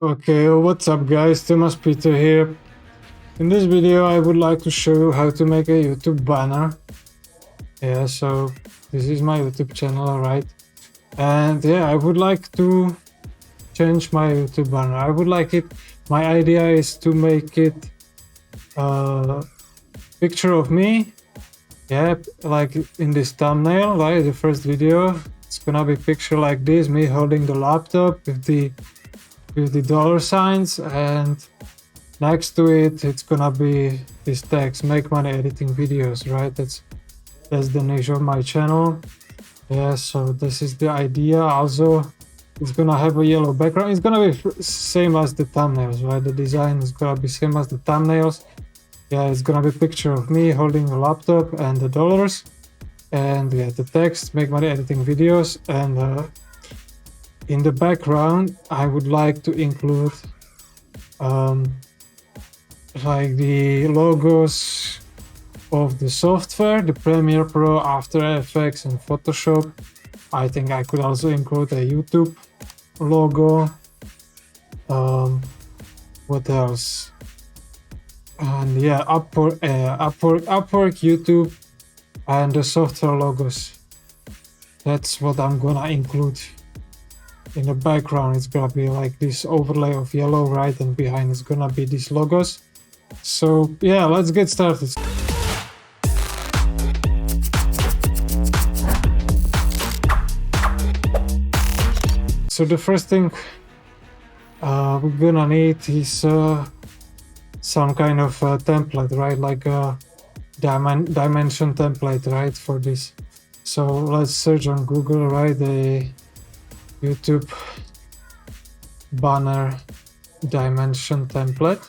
Okay, what's up guys, Tomas Peter here. In this video I would like to show you how to make a YouTube banner. Yeah, so this is my YouTube channel, alright. And yeah, I would like to change my YouTube banner. I would like it, my idea is to make it a picture of me. Yeah, like in this thumbnail, right, the first video. It's gonna be picture like this, me holding the laptop with the dollar signs, and next to it it's gonna be this text: make money editing videos, right? That's the niche of my channel. Yeah, so this is the idea. Also, it's gonna have a yellow background. It's gonna be same as the thumbnails, right? The design is gonna be same as the thumbnails. Yeah, it's gonna be a picture of me holding a laptop and the dollars, and yeah, the text: make money editing videos. And in the background I would like to include like the logos of the software, the Premiere Pro, After Effects and Photoshop. I think I could also include a YouTube logo. What else? And yeah, Upwork, YouTube, and the software logos. That's what I'm gonna include. In the background it's gonna be like this overlay of yellow, right, and behind it's gonna be these logos. So yeah, let's get started. So the first thing we're gonna need is some kind of template, right, like a dimension template, right, for this. So let's search on Google, right, the YouTube banner dimension template.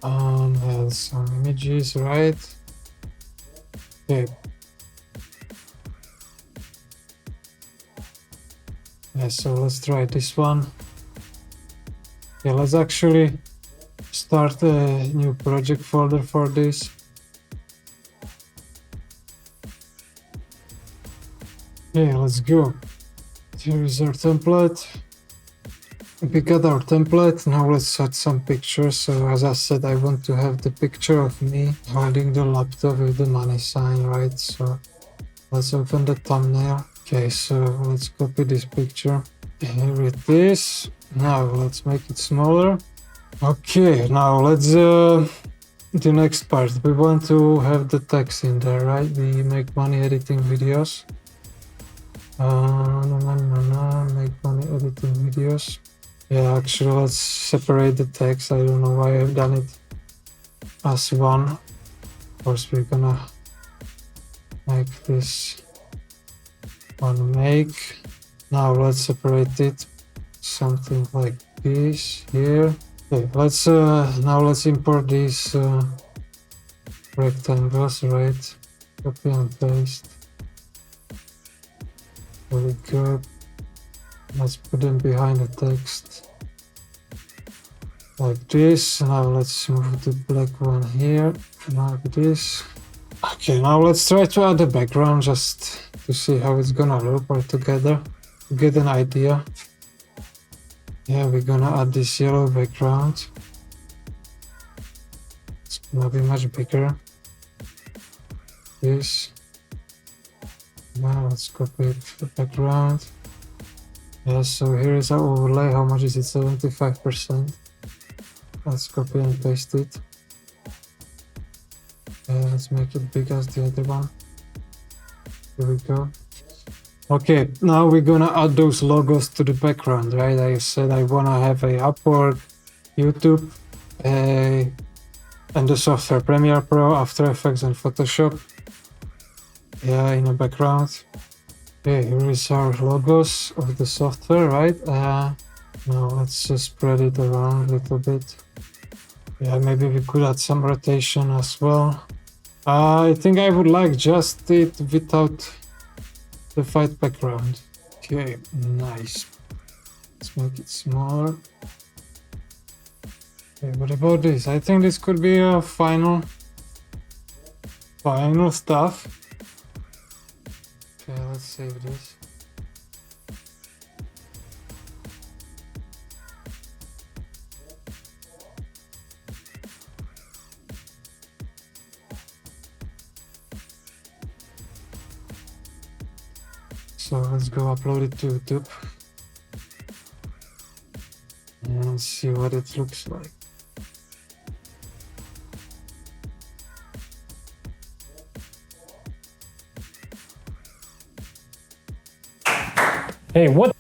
Has some images, right? Okay. Yeah, so let's try this one. Yeah, let's actually start a new project folder for this. Okay, let's go. Here is our template. We got our template. Now let's add some pictures. So as I said, I want to have the picture of me holding the laptop with the money sign, right? So let's open the thumbnail. Okay, so let's copy this picture. Here it is. Now let's make it smaller. Okay, now let's the next part. We want to have the text in there, right? We make money editing videos. Make money editing videos. Yeah, actually let's separate the text. I don't know why I've done it as one. Of course we're gonna make this one make. Now let's separate it, something like this here. Okay, let's now let's import these rectangles, right? Copy and paste. Very good. Let's put them behind the text like this. Now let's move the black one here like this. Okay, now let's try to add a background just to see how it's gonna look all together, to get an idea. Yeah, we're gonna add this yellow background. It's gonna be much bigger. This. Now let's copy the background. Yeah, so here is our overlay. How much is it? 75%. Let's copy and paste it. Yeah, let's make it big as the other one. Here we go. Okay, now we're gonna add those logos to the background, right? I said I wanna have a Upwork, YouTube, and the software Premiere Pro, After Effects and Photoshop. Yeah, in the background. Okay, here is our logos of the software, right? Now let's just spread it around a little bit. Yeah, maybe we could add some rotation as well. I think I would like just it without the white background. Okay, nice. Let's make it smaller. Okay, what about this? I think this could be a final stuff. Okay, let's save this. So let's go upload it to YouTube and see what it looks like. Hey, what?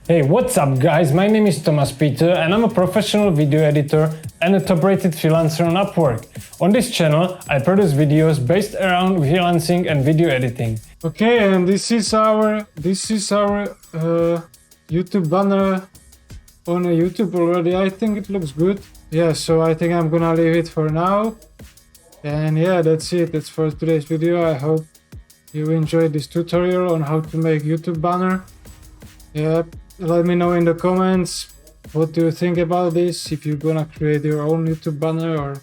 Hey, what's up guys? My name is Tomas Peter and I'm a professional video editor and a top-rated freelancer on Upwork. On this channel, I produce videos based around freelancing and video editing. Okay, and this is our YouTube banner on YouTube already. I think it looks good. Yeah, so I think I'm gonna leave it for now. And yeah, that's it. That's for today's video. I hope you enjoyed this tutorial on how to make YouTube banner. Yeah, let me know in the comments what do you think about this. If you're gonna create your own YouTube banner or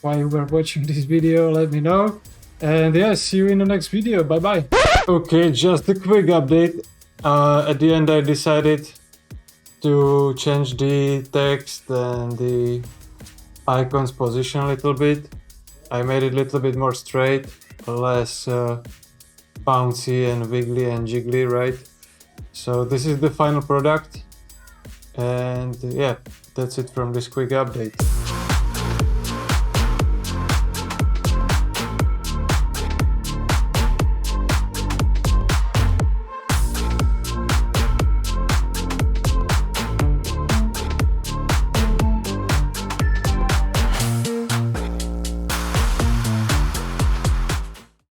why you were watching this video, let me know. And yeah, see you in the next video. Bye bye. Okay, just a quick update. At the end I decided to change the text and the icons position a little bit. I made it a little bit more straight, less bouncy and wiggly and jiggly, right? So this is the final product, and yeah, that's it from this quick update.